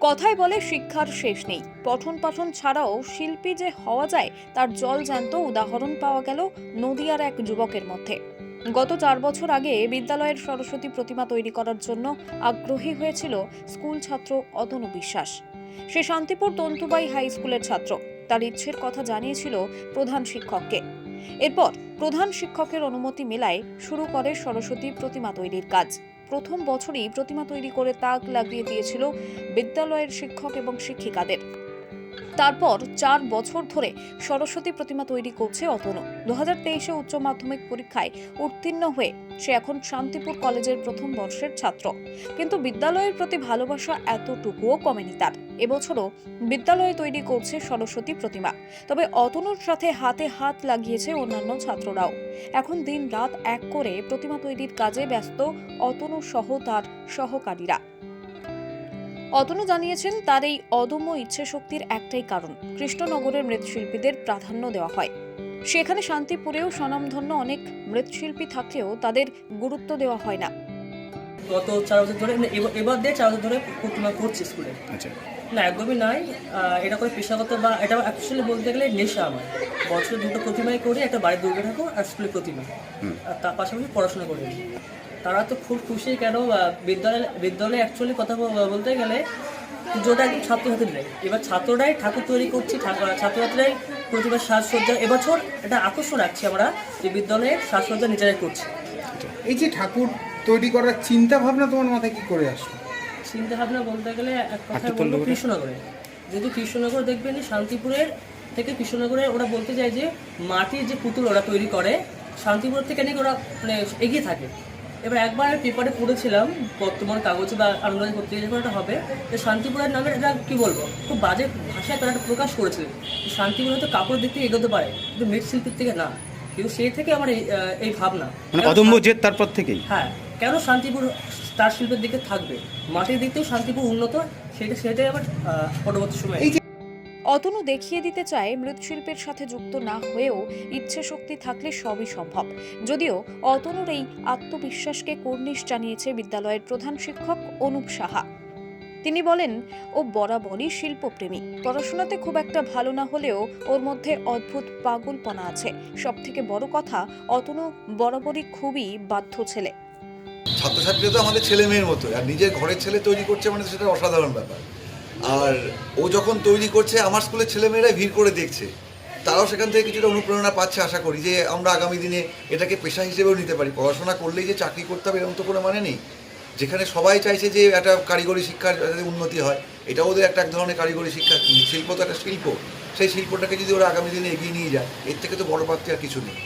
কথায় বলে শিক্ষার শেষ নেই। পঠন পাঠন ছাড়াও শিল্পী যে হওয়া যায় তার জলজ্যান্ত উদাহরণ পাওয়া গেল নদিয়ার এক যুবকের মধ্যে। গত 4 বছর আগে বিদ্যালয়ের সরস্বতী প্রতিমা তৈরি করার জন্য আগ্রহী হয়েছিল স্কুল ছাত্র অতনু বিশ্বাস। সে শান্তিপুর তন্তুবাই হাই স্কুলের ছাত্র। তার ইচ্ছের কথা জানিয়েছিল প্রধান শিক্ষককে। এরপর প্রধান শিক্ষকের অনুমতি মেলায় শুরু করে সরস্বতী প্রতিমা তৈরির কাজ। প্রথম বছরই প্রতিমা তৈরি করে তাক লাগিয়ে দিয়েছিল বিদ্যালয়ের শিক্ষক এবং শিক্ষিকাদের। তারপর 4 বছর ধরে সরস্বতী প্রতিমা তৈরি করছে অতনু। 2023-এ উচ্চ মাধ্যমিক পরীক্ষায় উত্তীর্ণ হয়ে সে এখন শান্তিপুর কলেজের প্রথম বর্ষের ছাত্র। কিন্তু বিদ্যালয়ের প্রতি ভালোবাসা এতটুকুও কমেনি তার। এবছরও বিদ্যালয়ে তৈরি করছে সরস্বতী প্রতিমা। তবে অতনুর সাথে হাতে হাত লাগিয়েছে অন্যান্য ছাত্ররাও। এখন দিন রাত এক করে প্রতিমা তৈরির কাজে ব্যস্ত অতনু সহ তার সহকারীরা। অতনু জানিয়েছেন তার এই অদম্য ইচ্ছে শক্তির একটাই কারণ, কৃষ্ণনগরের মৃৎশিল্পীদের প্রাধান্য দেওয়া হয়। সেখানে শান্তিপুরেও স্বনামধন্য অনেক মৃৎশিল্পী থাকলেও তাদের গুরুত্ব দেওয়া হয় না। গত 4 বছর ধরে এবার দিয়ে 4 বছর ধরে প্রতিমা করছি স্কুলে। আচ্ছা, না, একদমই নাই। এটা করে পেশাগত বা এটা অ্যাকচুয়ালি বলতে গেলে নেশা আমার। বছরে 2টো প্রতিমাই করি, একটা বাড়ির দুর্গা ঠাকুর আর স্কুলের প্রতিমা। আর তার পাশাপাশি পড়াশোনা করি। তারা তো খুব খুশি কেন, বিদ্যালয়ে অ্যাকচুয়ালি কথা বলতে গেলে পুজোটা একদম ছাত্রছাত্রীদের দেয়। এবার ছাত্ররাই ঠাকুর তৈরি করছি, ছাত্রছাত্রীরাই প্রতিমার সাজসজ্জা। এবছর এটা আকর্ষণ রাখছি আমরা যে বিদ্যালয়ে সাজসজ্জা নিজেরাই করছি। এই যে ঠাকুর তৈরি করার চিন্তা ভাবনা তোমার মাথায় কি করে আসলো? চিন্তা ভাবনা বলতে গেলে এক কথা বলবো কৃষ্ণনগরে। যেহেতু কৃষ্ণনগর দেখবেন শান্তিপুরের থেকে কৃষ্ণনগরে ওরা বলতে চায় যে মাটির যে পুতুল ওরা তৈরি করে শান্তিপুর থেকে নাকি ওরা মানে এগিয়ে থাকে। এবার একবার পেপারে পড়েছিলাম, বর্তমান কাগজে বা আন্দোলন পত্রিকা যখন এটা হবে, যে শান্তিপুরের নামে এটা কী বলবো, খুব বাজে ভাষায় তারা একটা প্রকাশ করেছিলেন। শান্তিপুর হয়তো কাপড় দিক থেকে এগোতে পারে, কিন্তু মৃৎশিল্পীর থেকে না। কিন্তু সেই থেকে আমার এই ভাবনা, মানে অদম্য জেদ তারপর থেকেই। হ্যাঁ, কেন শান্তিপুর তার শিল্পের দিকে থাকবে, মাটির দিক থেকেও শান্তিপুর উন্নত, সেটাই আবার পরবর্তী সময়। অতনু দেখিয়ে দিতে চায় মৃৎশিল্পের সাথে যুক্ত না হয়েও ইচ্ছে শক্তি থাকলে সবই সম্ভব। যদিও অতনুর এই আত্মবিশ্বাসকে কর্নিশ জানিয়েছে বিদ্যালয়ের প্রধান শিক্ষক অনুপ সাহা। তিনি বলেন, ও বরাবরই শিল্পপ্রেমী। পড়াশোনাতে খুব একটা ভালো না হলেও ওর মধ্যে অদ্ভুত পাগলপনা আছে। সবথেকে বড় কথা, অতনু বরাবরই খুবই বাধ্য ছেলে। ছাত্রছাত্রীরা তো আমাদের ছেলে মেয়ের মতো, আর নিজের ঘরের ছেলে তৈরি করছে মানে সেটা অসাধারণ ব্যাপার। আর ও যখন তৈরি করছে আমার স্কুলের ছেলেমেয়েরা ভিড় করে দেখছে, তারাও সেখান থেকে কিছুটা অনুপ্রেরণা পাচ্ছে। আশা করি যে আমরা আগামী দিনে এটাকে পেশা হিসেবেও নিতে পারি। পড়াশোনা করলেই যে চাকরি করতে হবে এরকম তো কোনো মানে নেই। যেখানে সবাই চাইছে যে একটা কারিগরি শিক্ষার যাতে উন্নতি হয়, এটা ওদের এক ধরনের কারিগরি শিক্ষা। শিল্প তো একটা শিল্প, সেই শিল্পটাকে যদি ওরা আগামী দিনে এগিয়ে নিয়ে যায়, এর থেকে তো বড় প্রাপ্তি আর কিছু নেই।